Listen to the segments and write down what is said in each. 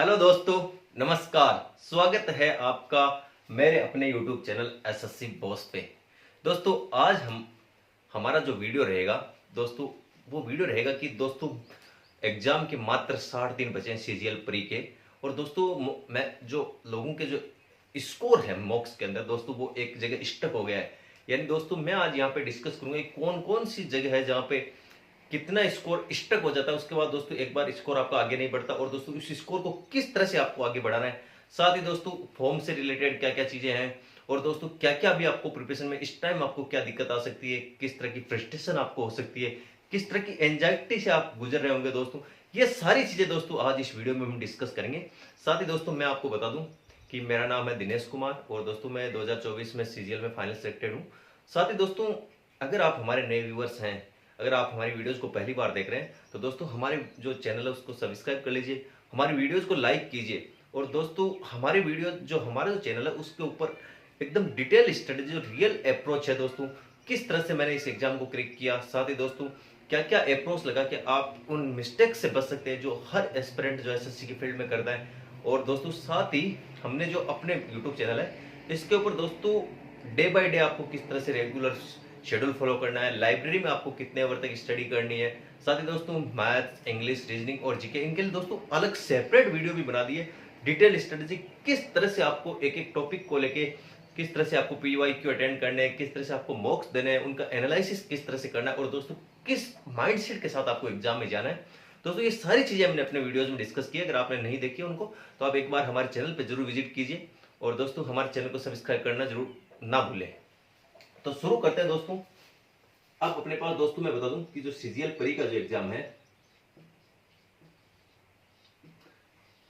Hello दोस्तों, नमस्कार। स्वागत है आपका मेरे अपने YouTube चैनल एसएससी बॉस पे। दोस्तों आज हमारा जो वीडियो रहेगा दोस्तों, वो वीडियो रहेगा कि दोस्तों एग्जाम के मात्र 60 दिन बचे हैं सीजीएल प्री के। और दोस्तों मैं जो लोगों के जो स्कोर है मॉक्स के अंदर दोस्तों वो एक जगह स्टक हो गया है। यानी दोस्तों मैं आज यहाँ पे डिस्कस करूंगा कौन कौन सी जगह है जहाँ पे कितना स्कोर स्टक हो जाता है। उसके बाद दोस्तों एक बार स्कोर आपका आगे नहीं बढ़ता और दोस्तों इस स्कोर को किस तरह से आपको आगे बढ़ाना है। साथ ही दोस्तों फॉर्म से रिलेटेड क्या क्या चीजें हैं और दोस्तों क्या क्या भी आपको प्रिपरेशन में इस टाइम आपको क्या दिक्कत आ सकती है, किस तरह की फ्रस्ट्रेशन आपको हो सकती है, किस तरह की एंजाइटी से आप गुजर रहे होंगे दोस्तों, ये सारी चीजें दोस्तों आज इस वीडियो में हम डिस्कस करेंगे। साथ ही दोस्तों मैं आपको बता दूं कि मेरा नाम है दिनेश कुमार और दोस्तों मैं 2024 में सीजीएल में फाइनल सिलेक्टेड हूं। साथ ही दोस्तों अगर आप हमारे नए व्यूअर्स हैं, अगर आप हमारी वीडियोस को पहली बार देख रहे हैं तो दोस्तों हमारे जो चैनल है उसको सब्सक्राइब कर लीजिए, हमारी वीडियोस को लाइक कीजिए। और दोस्तों हमारे वीडियो जो हमारा जो चैनल है उसके ऊपर एकदम डिटेल स्टडी जो रियल अप्रोच है दोस्तों, किस तरह से मैंने इस एग्जाम को क्रैक किया, साथ ही दोस्तों क्या क्या अप्रोच लगा कि आप उन मिस्टेक से बच सकते हैं जो हर एस्पिरेंट जो एसएससी की फील्ड में करता है। और दोस्तों साथ ही हमने जो अपने यूट्यूब चैनल है इसके ऊपर दोस्तों डे बाय डे आपको किस तरह से रेगुलर शेड्यूल फॉलो करना है, लाइब्रेरी में आपको कितने आवर तक स्टडी करनी है, साथ ही दोस्तों मैथ्स, इंग्लिश, रीजनिंग और जीके इनके लिए दोस्तों अलग सेपरेट वीडियो भी बना दिए। डिटेल स्ट्रेटेजी किस तरह से आपको एक एक टॉपिक को लेके किस तरह से आपको पीवाईक्यू अटेंड करने हैं, किस तरह से आपको मॉक्स देने हैं, उनका एनालिसिस किस तरह से करना है और दोस्तों किस माइंडसेट के साथ आपको एग्जाम में जाना है। दोस्तों ये सारी चीजें हमने अपने वीडियोज में डिस्कस की। अगर आपने नहीं देखी उनको तो आप एक बार हमारे चैनल पर जरूर विजिट कीजिए और दोस्तों हमारे चैनल को सब्सक्राइब करना जरूर ना भूलें। तो शुरू करते हैं दोस्तों। अब अपने पास दोस्तों मैं बता दूं कि जो सीजीएल प्री का जो एग्जाम है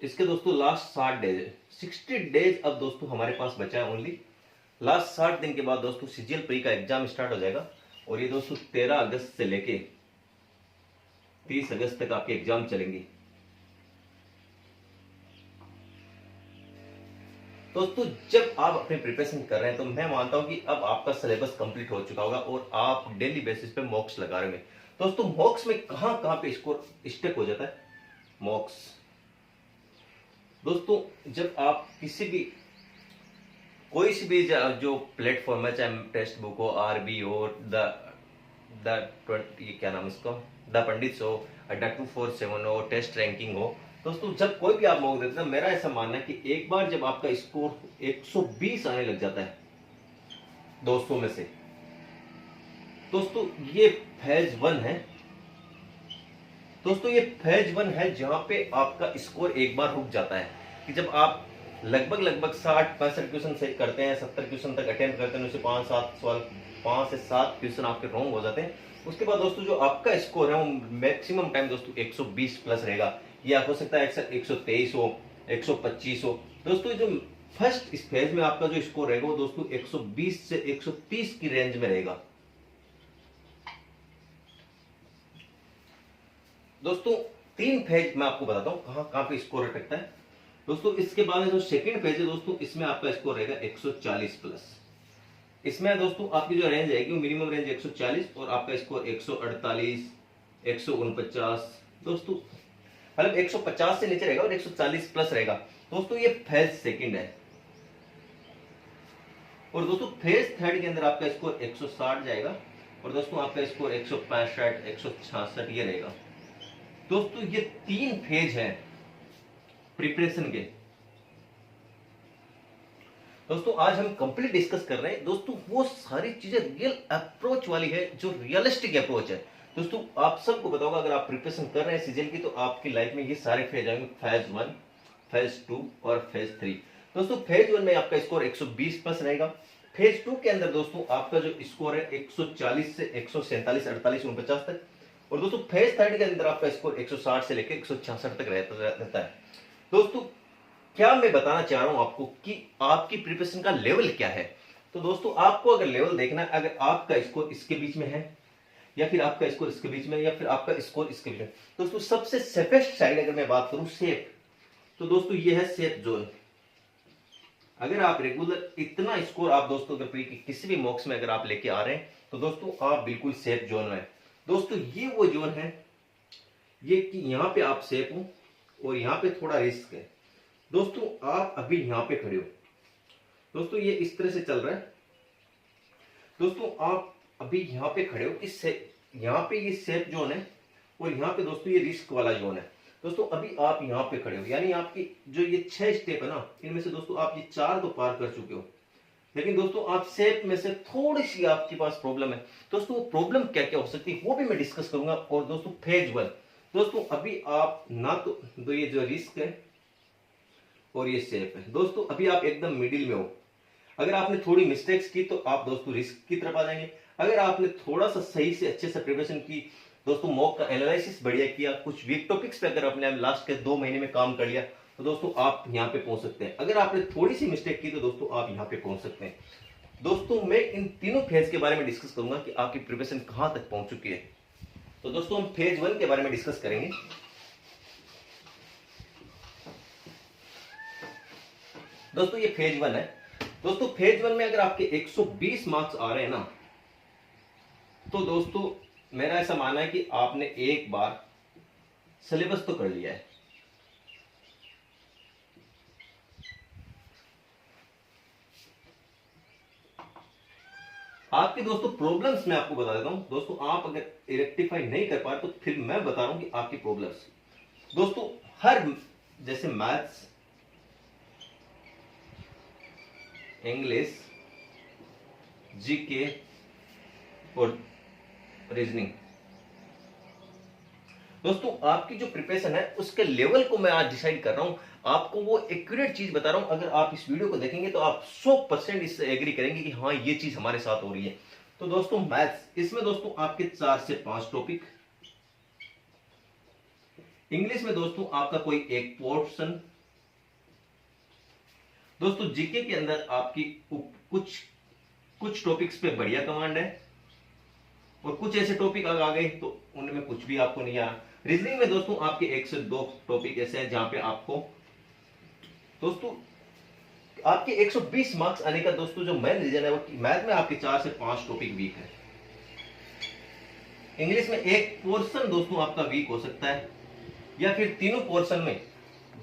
इसके दोस्तों लास्ट 60 डेज 60 डेज अब दोस्तों हमारे पास बचा है ओनली। लास्ट 60 दिन के बाद दोस्तों सीजीएल प्री का एग्जाम स्टार्ट हो जाएगा और ये दोस्तों 13 अगस्त से लेके 30 अगस्त तक आपके एग्जाम चलेंगे। दोस्तों जब आप अपने प्रिपरेशन कर रहे हैं तो मैं मानता हूं कि अब आपका सिलेबस कंप्लीट हो चुका होगा और आप डेली बेसिस पे मॉक्स लगा रहे हैं। दोस्तों मॉक्स में कहां कहां पे स्कोर स्टक हो जाता है। मॉक्स दोस्तों जब आप किसी भी कोई सी भी जो प्लेटफॉर्म है, चाहे टेक्स्ट बुक हो, आरबी हो, ये क्या नाम इसका, द पंडित हो, अड्डा 247 हो, टेस्ट रैंकिंग हो, दोस्तों जब कोई भी आप मॉक देते हैं मेरा ऐसा मानना है कि एक बार जब आपका स्कोर 120 आने लग जाता है 200 में से, दोस्तों ये फेज 1 है। दोस्तों ये फेज 1 है जहां पे आपका स्कोर एक बार रुक जाता है कि जब आप लगभग 60-65 क्वेश्चन सही करते हैं, 70 क्वेश्चन तक अटेम्प्ट करते हैं, उससे 5-7 सवाल 5 से 7 क्वेश्चन आपके रॉन्ग हो जाते हैं। उसके बाद दोस्तों जो आपका स्कोर है वो मैक्सिमम टाइम दोस्तों 120 प्लस रहेगा। या हो सकता है 123 हो, 125 हो। दोस्तों जो फर्स्ट इस फेज में आपका जो स्कोर रहेगा वो दोस्तों 120 से 130 की रेंज में रहेगा। दोस्तों 3 फेज मैं आपको बताता हूं कहां कहां पे स्कोर अटकता है। दोस्तों इसके बाद जो सेकंड फेज है दोस्तों इसमें आपका स्कोर रहेगा 140 प्लस। इसमें दोस्तों आपकी जो रेंज आएगी वो मिनिमम रेंज 140 और आपका स्कोर 148, 149 दोस्तों मतलब 150 से नीचे रहेगा और 140 प्लस रहेगा। दोस्तों ये फेज सेकंड है। और दोस्तों फेज थर्ड के अंदर आपका स्कोर 160 जाएगा और दोस्तों आपका स्कोर 165, 166 ये रहेगा। दोस्तों ये 3 फेज है प्रिपरेशन के। दोस्तों आज हम कंप्लीट डिस्कस कर रहे हैं दोस्तों वो सारी चीजें रियल अप्रोच वाली है, जो रियलिस्टिक अप्रोच है। दोस्तों आप सबको बताऊंगा अगर आप प्रिपरेशन कर रहे हैं सीजन की तो आपकी लाइफ में ये सारे फेज आएंगे, फेज 1, फेज 2 और फेज 3। दोस्तों फेज 1 में आपका स्कोर 120 प्लस रहेगा। फेज 2 के अंदर दोस्तों आपका जो स्कोर है 140 से 147, 48, 49 तक। और दोस्तों फेज थर्ड के अंदर आपका स्कोर 160 से लेकर 166 तक रहता है। दोस्तों क्या मैं बताना चाह रहा हूं आपको कि आपकी प्रिपरेशन का लेवल क्या है। तो दोस्तों आपको अगर लेवल देखना है, अगर आपका स्कोर इसके बीच में है या फिर आपका स्कोर इसके बीच में या फिर आपका स्कोर इसके बीच में, दोस्तों सबसे सेफेस्ट साइड अगर मैं बात करूं सेफ, तो दोस्तों ये है सेफ जोन। अगर आप रेगुलर इतना स्कोर आप दोस्तों अगर प्री किसी भी मॉक्स में अगर आप लेके आ रहे हैं तो दोस्तों आप बिल्कुल सेफ जोन में। दोस्तों ये वो जोन है ये कि यहां पे आप सेफ हो और यहां पे थोड़ा रिस्क है। दोस्तों आप अभी यहाँ पे खड़े हो, दोस्तों ये इस तरह से चल रहा है। दोस्तों आप अभी यहाँ पे खड़े हो, इस यहाँ पे ये सेफ जोन है और यहाँ पे दोस्तों ये रिस्क वाला जोन है। दोस्तों अभी आप यहाँ पे खड़े हो, यानी आपकी जो ये 6 स्टेप है ना, इनमें से दोस्तों आप ये 4 तो पार कर चुके हो, लेकिन दोस्तों आप सेफ में से थोड़ी सी आपके पास प्रॉब्लम है। दोस्तों वो प्रॉब्लम क्या क्या हो सकती है वो भी मैं डिस्कस करूंगा। और दोस्तों फेज 1, दोस्तों अभी आप ना तो ये जो रिस्क है और ये सेफ है, दोस्तों अभी आप एकदम मिडिल में हो। अगर आपने थोड़ी मिस्टेक्स की तो आप दोस्तों रिस्क की तरफ आ जाएंगे। अगर आपने थोड़ा सा सही से अच्छे से प्रिपरेशन की, दोस्तों मॉक का एनालिसिस बढ़िया किया, कुछ वीक टॉपिक्स पे अगर आपने लास्ट के 2 महीने में काम कर लिया, तो दोस्तों आप यहाँ पे पहुंच सकते हैं। अगर आपने थोड़ी सी मिस्टेक की तो दोस्तों आप यहाँ पे पहुंच सकते हैं। दोस्तों मैं इन तीनों फेज के बारे में डिस्कस करूंगा कि आपकी प्रिपरेशन कहां तक पहुंच चुकी है। तो दोस्तों हम फेज 1 के बारे में डिस्कस करेंगे। दोस्तों ये फेज 1 है। दोस्तों फेज 1 में अगर आपके 120 मार्क्स आ रहे हैं ना, तो दोस्तों मेरा ऐसा मानना है कि आपने एक बार सिलेबस तो कर लिया है। आपके दोस्तों प्रॉब्लम्स मैं आपको बता देता हूं। दोस्तों आप अगर रेक्टिफाई नहीं कर पाए तो फिर मैं बता रहा हूं कि आपकी प्रॉब्लम्स, दोस्तों हर जैसे मैथ्स, इंग्लिश, जीके और रीजनिंग, दोस्तों आपकी जो प्रिपरेशन है उसके लेवल को मैं आज डिसाइड कर रहा हूं। आपको वो एक्यूरेट चीज बता रहा हूं। अगर आप इस वीडियो को देखेंगे तो आप 100% इससे एग्री करेंगे कि हाँ ये चीज हमारे साथ हो रही है। तो दोस्तों मैथ्स, इसमें दोस्तों आपके 4 से 5 टॉपिक। इंग्लिश में दोस्तों आपका कोई एक पोर्शन। दोस्तों जीके के अंदर आपकी कुछ टॉपिक्स पे बढ़िया कमांड है और कुछ ऐसे टॉपिक अगर आ गए तो उनमें कुछ भी आपको नहीं आ रहा। रीजनिंग में दोस्तों आपके 1 से 2 टॉपिक ऐसे हैं जहां पे आपको दोस्तों आपके 120 मार्क्स आने का दोस्तों जो मेन रीजन है वो मैथ में आपके 4 से 5 टॉपिक वीक है। इंग्लिश में एक पोर्शन दोस्तों आपका वीक हो सकता है, या फिर तीनों पोर्शन में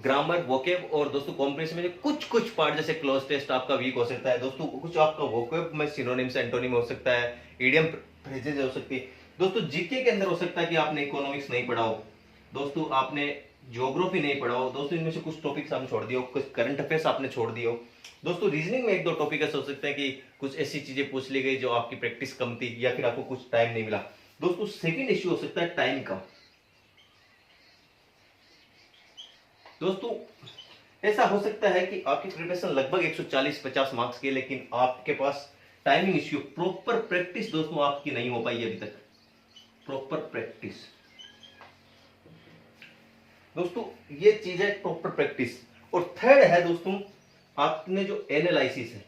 ग्रामर, वोकेब और दोस्तों कॉम्प्रिहेंशन में कुछ पार्ट जैसे क्लोज टेस्ट आपका वीक हो सकता है। दोस्तों कुछ आपका वोकेब में सिनोनिम्स, एंटोनिम हो सकता है, इडियम फ्रेजेस हो सकती है। दोस्तों जीके के अंदर हो सकता है कि आपने इकोनॉमिक्स नहीं पढ़ा हो, दोस्तों आपने ज्योग्राफी नहीं पढ़ा हो, दोस्तों इनमें से कुछ टॉपिक्स आपने छोड़ दिए हो, कुछ करंट अफेयर्स आपने छोड़ दिए हो। दोस्तों रीजनिंग में 1-2 टॉपिक ऐसे हो सकते हैं कि कुछ ऐसी चीजें पूछ ली गई जो आपकी प्रैक्टिस कम थी, या फिर आपको कुछ टाइम नहीं मिला। दोस्तों सेकंड इश्यू हो सकता है टाइम का। दोस्तों ऐसा हो सकता है कि आपकी प्रिपरेशन लगभग 140-50 मार्क्स की, लेकिन आपके पास टाइमिंग इश्यू, प्रॉपर प्रैक्टिस दोस्तों आपकी नहीं हो पाई अभी तक, प्रॉपर प्रैक्टिस। दोस्तों ये चीज है प्रॉपर प्रैक्टिस। और थर्ड है दोस्तों आपने जो एनालिसिस है,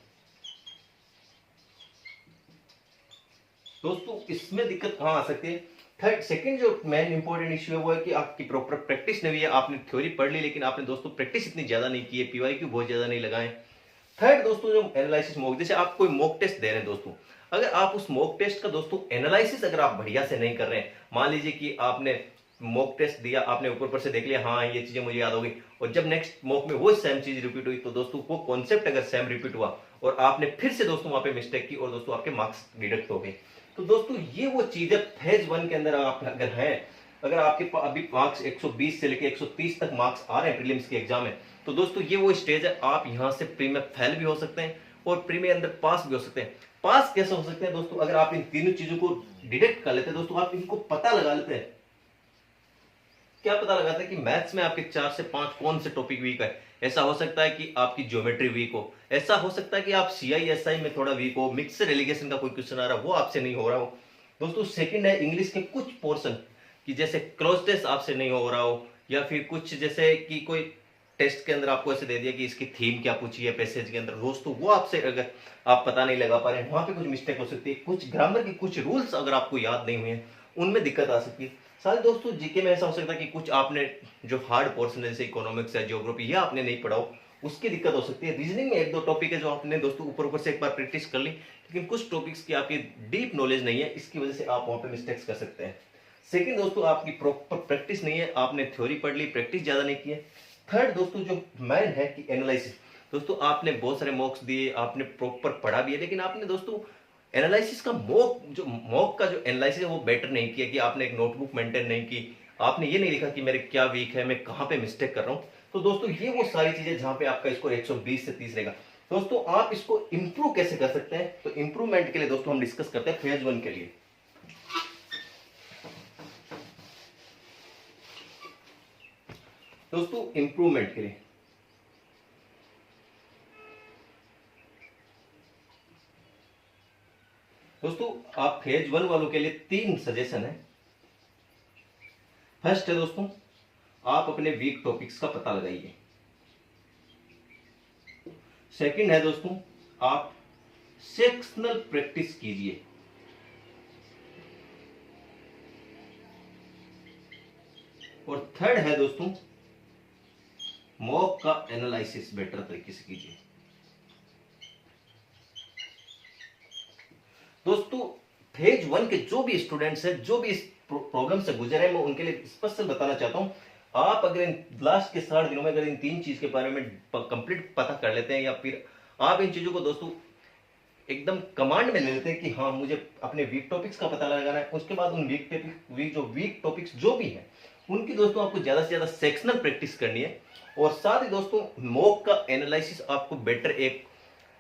दोस्तों इसमें दिक्कत कहां आ सकती है। सेकंड जो मेन इंपॉर्टेंट इश्यू है वो है कि आपकी प्रॉपर प्रैक्टिस नहीं हुई है। आपने थ्योरी पढ़ ली लेकिन आपने दोस्तों प्रैक्टिस इतनी ज्यादा नहीं की है, पीवाईक्यू बहुत ज्यादा नहीं लगाए। थर्ड दोस्तों जो एनालिसिस मॉक, जैसे आप कोई मॉक टेस्ट दे रहे हैं दोस्तों, अगर आप उस मॉक टेस्ट का दोस्तों एनालिसिस अगर आप बढ़िया से नहीं कर रहे हैं, मान लीजिए कि आपने मॉक टेस्ट दिया, आपने ऊपर से देख लिया हाँ ये चीजें मुझे याद हो गई, और जब नेक्स्ट मॉक में वो सेम चीज रिपीट हुई तो दोस्तों वो कॉन्सेप्ट अगर सेम रिपीट हुआ और आपने फिर से दोस्तों वहां पे मिस्टेक की और दोस्तों आपके मार्क्स डिडक्ट हो गए। तो दोस्तों ये वो चीज है फेज 1 के अंदर आप अगर हैं, अगर आपके अभी मार्क्स 120 से लेकर 130 तक मार्क्स आ रहे हैं प्रीलिम्स के एग्जाम में, तो दोस्तों ये वो स्टेज है, आप यहां से प्री में फेल भी हो सकते हैं और प्री में अंदर पास भी हो सकते हैं। पास कैसे हो सकते हैं दोस्तों, अगर आप इन तीनों चीजों को डिटेक्ट कर लेते हैं दोस्तों, आप इनको पता लगा लेते हैं। क्या पता लगाते हैं कि मैथ्स में आपके 4 से 5 कौन से टॉपिक वीक है। ऐसा हो सकता है कि आपकी ज्योमेट्री वीक हो, ऐसा हो सकता है कि आप CISI में थोड़ा वीक हो, मिक्सर एलिगेशन का कोई क्वेश्चन आ रहा है वो आपसे नहीं हो रहा हो। दोस्तों सेकंड है इंग्लिश के कुछ पोर्शन कि जैसे क्लोज टेस्ट आपसे नहीं हो रहा हो, या फिर कुछ जैसे कि कोई टेस्ट के अंदर आपको ऐसे दे दिया कि इसकी थीम क्या पूछी है पैसेज के अंदर, दोस्तों वो आपसे अगर आप पता नहीं लगा पा रहे हैं, वहां पे कुछ मिस्टेक हो सकती है। कुछ ग्रामर के कुछ रूल्स अगर आपको याद नहीं हुए हैं उनमें दिक्कत आ सकती है। साथ दोस्तों जीके में ऐसा हो सकता है कि कुछ आपने जो हार्ड पोर्शन है जैसे इकोनॉमिक्स है, ज्योग्राफी, ये आपने नहीं पढ़ा हो, उसकी दिक्कत हो सकती है। रीजनिंग में 1-2 टॉपिक है जो आपने दोस्तों ऊपर से एक बार प्रैक्टिस कर ली, लेकिन कुछ टॉपिक्स की आपकी डीप नॉलेज नहीं है, इसकी वजह से आप वहां पे मिस्टेक्स कर सकते हैं। सेकंड दोस्तों आपकी प्रॉपर प्रैक्टिस नहीं है, आपने थ्योरी पढ़ ली, प्रैक्टिस ज्यादा नहीं की है। थर्ड दोस्तों जो मेन है कि एनालिसिस। दोस्तों आपने बहुत सारे मॉक्स दिए, आपने प्रॉपर पढ़ा भी है, लेकिन आपने दोस्तों एनालिसिस का मॉक का जो एनालिसिस है वो बेटर नहीं किया, कि आपने एक नोटबुक मेंटेन नहीं की, आपने ये नहीं लिखा कि मेरे क्या वीक है, मैं कहाँ पे मिस्टेक कर रहा हूँ। तो दोस्तों ये वो सारी चीजें जहां पे आपका स्कोर 120 से 30 रहेगा। दोस्तों आप इसको इंप्रूव कैसे कर सकते हैं, तो इंप्रूवमेंट के लिए दोस्तों हम डिस्कस करते हैं फेज 1 के लिए। दोस्तों इंप्रूवमेंट के लिए दोस्तों आप फेज 1 वालों के लिए 3 सजेशन है। फर्स्ट है दोस्तों, आप अपने वीक टॉपिक्स का पता लगाइए। सेकंड है दोस्तों, आप सेक्शनल प्रैक्टिस कीजिए। और थर्ड है दोस्तों, मॉक का एनालिसिस बेटर तरीके से कीजिए। दोस्तों फेज 1 के जो भी स्टूडेंट्स हैं, जो भी इस प्रॉब्लम से गुजरे हैं, मैं उनके लिए स्पष्ट बताना चाहता हूं, आप अगर इन लास्ट के 60 दिनों में अगर इन 3 चीज के बारे में कंप्लीट पता कर लेते हैं, या फिर आप इन चीजों को दोस्तों एकदम कमांड में ले लेते हैं कि हाँ मुझे अपने वीक टॉपिक्स का पता लगाना है, उसके बाद उन वीक टॉपिक्स जो भी है उनकी दोस्तों आपको ज्यादा से ज्यादा सेक्शनल प्रैक्टिस करनी है। और साथ ही दोस्तों मॉक का एनालिसिस आपको बेटर एक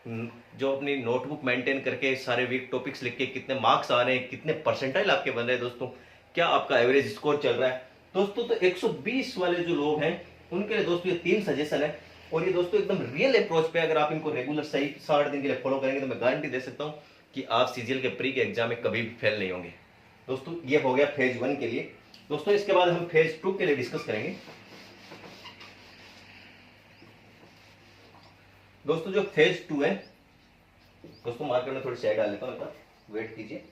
जो अपनी नोटबुक मेंटेन करके सारे वीक टॉपिक्स लिख के कितने मार्क्स आ रहे हैं, कितने परसेंटाइल आपके बन रहे हैं दोस्तों, क्या आपका एवरेज स्कोर चल रहा है दोस्तों। तो 120 वाले जो लोग हैं उनके लिए दोस्तों ये 3 सजेशन है। और ये दोस्तों एकदम रियल अप्रोच पे अगर आप इनको रेगुलर सही 60 दिन के लिए फॉलो करेंगे तो मैं गारंटी दे सकता हूं कि आप सीजीएल के प्री के एग्जाम में कभी भी फेल नहीं होंगे। दोस्तों ये हो गया फेज 1 के लिए। दोस्तों इसके बाद हम फेज 2 के लिए डिस्कस करेंगे। दोस्तों जो फेज 2 है दोस्तों, मार्केट में थोड़ी शेयर डाल लेता हूं, वेट कीजिए।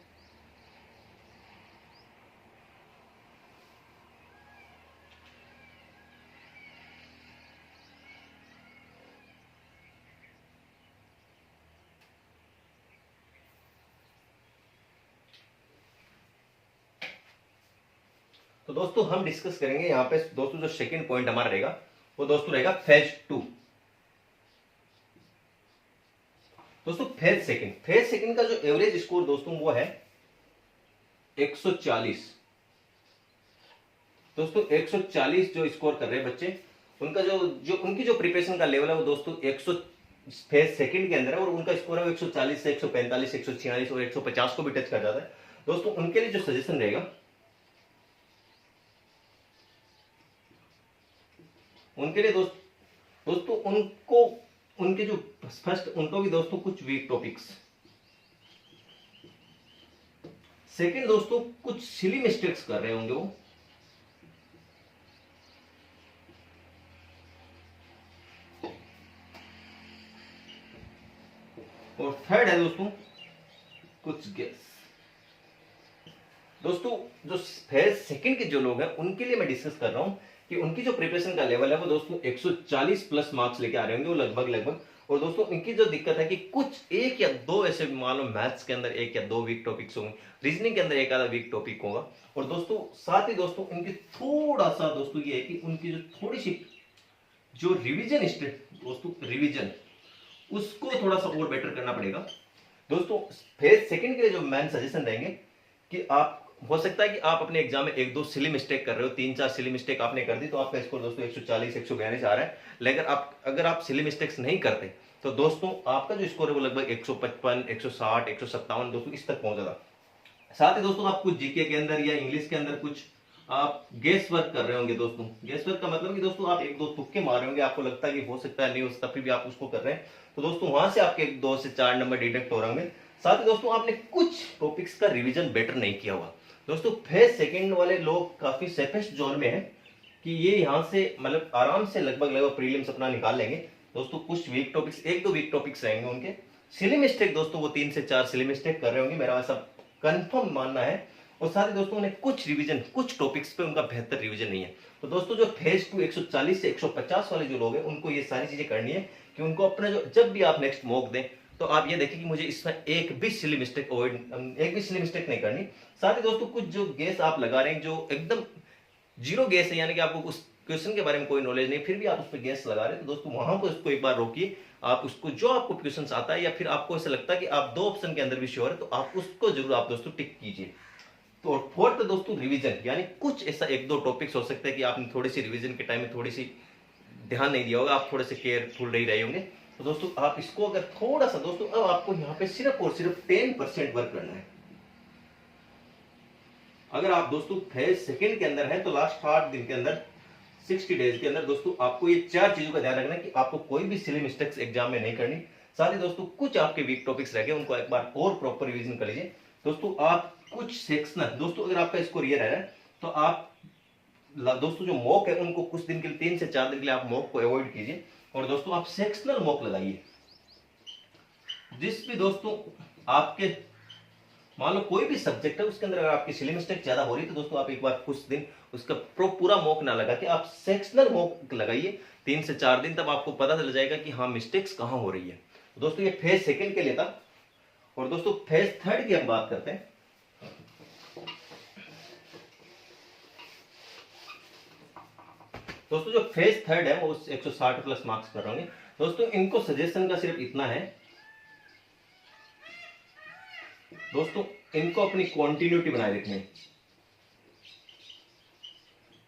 तो दोस्तों हम डिस्कस करेंगे यहाँ पे दोस्तों जो सेकंड पॉइंट हमारा रहेगा वो दोस्तों रहेगा फेज 2। दोस्तों फेज सेकंड का जो एवरेज स्कोर दोस्तों वो है 140। दोस्तों 140 जो स्कोर कर रहे हैं बच्चे, उनका जो उनकी जो प्रिपरेशन का लेवल है वो दोस्तों 100 फेज सेकंड के अंदर है, और उनका स्कोर है 140 से 145, 146 और 150 को भी टच कर जाता है। दोस्तों उनके लिए जो सजेशन रहेगा, उनके लिए दोस्तों उनको उनके जो फर्स्ट उनको भी दोस्तों कुछ वीक टॉपिक्स, सेकंड दोस्तों कुछ सिली मिस्टेक्स कर रहे होंगे वो, और थर्ड है दोस्तों कुछ गेस। दोस्तों जो फेज सेकंड के जो लोग हैं उनके लिए मैं डिस्कस कर रहा हूं कि उनकी जो प्रिपरेशन का लेवल है वो दोस्तों 140 प्लस मार्क्स लेके आ रहे होंगे वो लगभग। और दोस्तों इनकी जो दिक्कत है कि कुछ एक या दो ऐसे मान लो मैथ्स के अंदर एक या दो वीक टॉपिक्स होंगे, रीजनिंग के अंदर एक आधा वीक टॉपिक होगा। और दोस्तों साथ ही दोस्तों इनकी थोड़ा सा दोस्तों ये है कि उनकी जो थोड़ी सी जो रिविजन दोस्तों रिविजन उसको थोड़ा सा और बेटर करना पड़ेगा। दोस्तों फेज सेकंड के लिए जो मैन सजेशन रहेंगे कि आप हो सकता है कि आप अपने एग्जाम में एक दो सिली मिस्टेक कर रहे हो, 3-4 सिली मिस्टेक आपने कर दी तो आपका स्कोर दोस्तों 140 142 आ रहा है। लेकिन अगर आप सिली मिस्टेक्स नहीं करते तो दोस्तों आपका जो स्कोर है वो लगभग 155 160 157 दोस्तों इस तक पहुंच जाता। साथ ही दोस्तों आप कुछ जीके के अंदर या इंग्लिश के अंदर कुछ आप गेस वर्क कर रहे होंगे। दोस्तों गेस वर्क का मतलब कि दोस्तों आप एक दो तुक्के मार रहे होंगे, आपको लगता है कि हो सकता है नहीं हो सकता, फिर भी आप उसको कर रहे हैं, तो दोस्तों वहां से आपके 2 से 4 नंबर डिडक्ट हो रहे होंगे। साथ ही दोस्तों आपने कुछ टॉपिक्स का रिवीजन बेटर नहीं किया हुआ। दोस्तों फेज सेकंड वाले लोग काफी सेफेस्ट जोन में है कि ये यहां से मतलब आराम से लगभग प्रीलिम्स अपना निकाल लेंगे। दोस्तों कुछ वीक टॉपिक्स, एक दो वीक टॉपिक्स रहेंगे उनके सिली मिस्टेक, दोस्तों वो 3 से 4 सिली मिस्टेक कर रहे होंगे, मेरा ऐसा कंफर्म मानना है। और साथ ही दोस्तों उन्हें कुछ रिवीजन, कुछ टॉपिक्स पे उनका बेहतर रिवीजन नहीं है। तो दोस्तों जो फेज 2 140 से 150 वाले जो लोग हैं उनको ये सारी चीजें करनी है कि उनको अपना जो जब भी आप नेक्स्ट मॉक दें तो आप ये देखें कि मुझे इसमें एक भी सिली मिस्टेक नहीं करनी। साथ ही दोस्तों कुछ जो गेस आप लगा रहे हैं जो एकदम जीरो गेस है, यानी कि आपको क्वेश्चन के बारे में कोई नॉलेज नहीं, फिर भी आप उस पर गैस लगा रहे हैं, तो दोस्तों वहां पर उसको एक बार रोकिए। आप उसको जो आपको क्वेश्चन आता है या फिर आपको ऐसा लगता है कि आप 2 ऑप्शन के अंदर भी श्योर है, तो आप उसको जरूर आप दोस्तों टिक कीजिए। तो फोर्थ दोस्तों रिवीजन, यानी कुछ ऐसा 1-2 टॉपिक्स हो सकते हैं कि आपने थोड़ी सी रिवीजन के टाइम में थोड़ी सी ध्यान नहीं दिया होगा, आप थोड़े से केयरफुल नहीं रहे होंगे। तो दोस्तों आप इसको अगर थोड़ा सा दोस्तों, अब आपको यहाँ पे सिर्फ और सिर्फ 10% वर्क करना है। अगर आप दोस्तों फेज सेकंड के अंदर है तो लास्ट 8 दिन के अंदर 60 डेज के अंदर दोस्तों आपको ये 4 चीजों का ध्यान रखना है कि आपको कोई भी सिली मिस्टेक्स एग्जाम में नहीं करनी। साथ ही दोस्तों कुछ आपके वीक टॉपिक्स रह गए, उनको एक बार और प्रॉपर रिवीजन कर लीजिए। दोस्तों आप कुछ सेक्शनल, दोस्तों अगर आपका स्कोर ये रह रहा है तो आप दोस्तों जो मॉक है उनको कुछ दिन के लिए 3 से 4 दिन के लिए आप मॉक को अवॉइड कीजिए, और दोस्तों आप सेक्शनल मॉक लगाइए। जिस भी दोस्तों आपके मान लो कोई भी सब्जेक्ट है उसके अंदर अगर आपकी सिली मिस्टेक ज्यादा हो रही है तो दोस्तों आप एक बार कुछ दिन उसका पूरा मॉक ना लगा के आप सेक्शनल मॉक लगाइए 3 से 4 दिन, तब आपको पता चल जाएगा कि हाँ मिस्टेक्स कहां हो रही है। तो दोस्तों ये फेज सेकंड के लिए था। और दोस्तों फेज थर्ड की हम बात करते हैं। दोस्तों जो फेज थर्ड है वो 160 प्लस मार्क्स कर रहे होंगे। दोस्तों इनको सजेशन का सिर्फ इतना है दोस्तों, इनको अपनी कंटिन्यूटी बनाए रखनी है।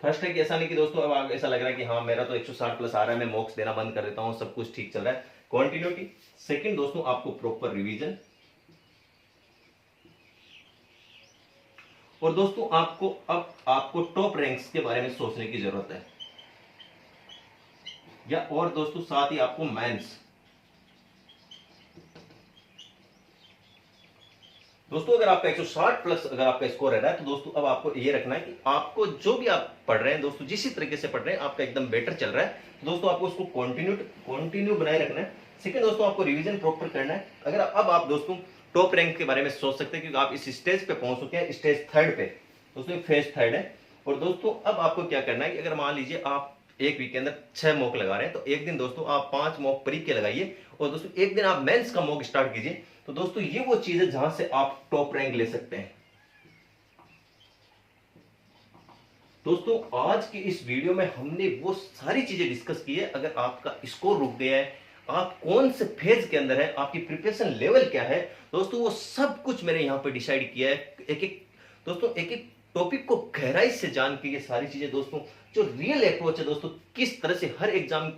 फर्स्ट है कि ऐसा नहीं कि दोस्तों अब ऐसा लग रहा है कि हाँ मेरा तो 160 प्लस आ रहा है, मैं मॉक्स देना बंद कर देता हूं, सब कुछ ठीक चल रहा है। कंटिन्यूटी। सेकंड दोस्तों आपको प्रॉपर रिवीजन। और दोस्तों आपको टॉप रैंक्स के बारे में सोचने की जरूरत है, या और दोस्तों साथ ही आपको मेंस। दोस्तों अगर आपका 160 प्लस अगर आपका स्कोर रह रहा है तो दोस्तों अब आपको ये रखना है कि आपको जो भी आप पढ़ रहे हैं दोस्तों, जिस तरीके से पढ़ रहे हैं आपका एकदम बेटर चल रहा है, तो दोस्तों आपको उसको कंटिन्यू बनाए रखना है। सेकंड दोस्तों आपको रिवीजन प्रॉपर करना है। अगर अब आप दोस्तों टॉप रैंक के बारे में सोच सकते हैं क्योंकि आप इस स्टेज पे पहुंच चुके हैं, स्टेज थर्ड पे, दोस्तों फेज थर्ड है। और दोस्तों अब आपको क्या करना है कि अगर मान लीजिए आप एक वीक के अंदर 6 मॉक लगा रहे हैं तो एक दिन दोस्तों आप 5 मॉक प्री के लगाइए, और दोस्तों एक दिन आप मेंस का मॉक स्टार्ट कीजिए। तो दोस्तों ये वो चीज है जहां से आप टॉप रैंक ले सकते हैं। दोस्तों आज की इस वीडियो में हमने वो सारी चीजें डिस्कस की है। अगर आपका स्कोर रुक गया है, आप कौन से फेज के अंदर है, आपकी प्रिपरेशन लेवल क्या है, दोस्तों वो सब कुछ मैंने यहां पे डिसाइड किया है। एक एक टॉपिक को गहराई से जान के ये सारी चीजें दोस्तों, जो रियल अप्रोच है दोस्तों, किस तरह से हर एग्जाम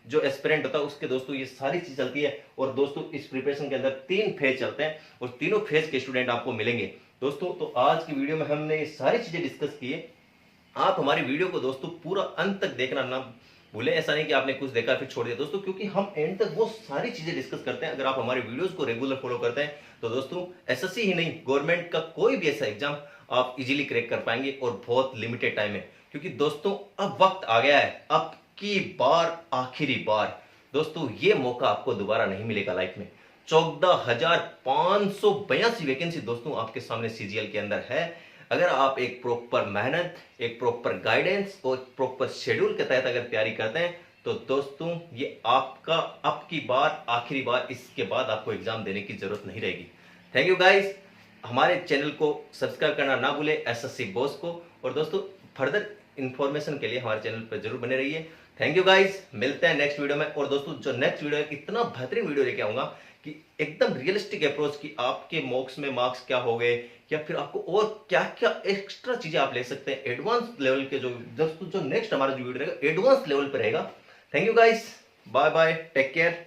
जो एस्पिरेंट होता है उसके दोस्तों ये सारी चीज चलती है। और दोस्तों इस प्रिपरेशन के अंदर 3 फेज चलते हैं और तीनों फेज के स्टूडेंट आपको मिलेंगे दोस्तों। तो आज की वीडियो में हमने ये सारी चीजें डिस्कस की है। आप हमारी वीडियो को दोस्तों पूरा अंत तक देखना ना भूलें। ऐसा नहीं कि आपने कुछ देखा फिर छोड़ दिया दोस्तों, क्योंकि हम एंड तक वो सारी चीजें डिस्कस करते हैं। अगर आप हमारे वीडियोस को रेगुलर फॉलो करते हैं तो दोस्तों एसएससी ही नहीं, गवर्नमेंट का कोई भी ऐसा एग्जाम आप इजीली क्रैक कर पाएंगे और बहुत लिमिटेड टाइम में। क्योंकि दोस्तों अब वक्त आ गया है, अब की बार आखिरी बार दोस्तों, ये मौका आपको दोबारा नहीं मिलेगा लाइफ में। 14,582 वैकेंसी दोस्तों आपके सामने सीजीएल के अंदर है। अगर आप एक प्रॉपर मेहनत, एक प्रॉपर गाइडेंस और प्रॉपर शेड्यूल के तहत अगर तैयारी करते हैं तो दोस्तों ये आपका अब की बार आखिरी बार, इसके बाद आपको एग्जाम देने की जरूरत नहीं रहेगी। Thank you guys. हमारे चैनल को सब्सक्राइब करना ना भूले, एसएससी बॉस को। और दोस्तों फर्दर इंफॉर्मेशन के लिए हमारे चैनल पर जरूर बने रहिए। थैंक यू गाइस, मिलते हैं नेक्स्ट वीडियो में। और दोस्तों जो नेक्स्ट वीडियो है, इतना बेहतरीन वीडियो लेके आऊंगा कि एकदम रियलिस्टिक अप्रोच की आपके मॉक्स में मार्क्स क्या हो गए, या फिर आपको और क्या क्या एक्स्ट्रा चीजें आप ले सकते हैं एडवांस लेवल के। जो दोस्तों जो नेक्स्ट हमारा जो वीडियो रहेगा एडवांस लेवल पर रहेगा। Thank you guys, bye bye, take care.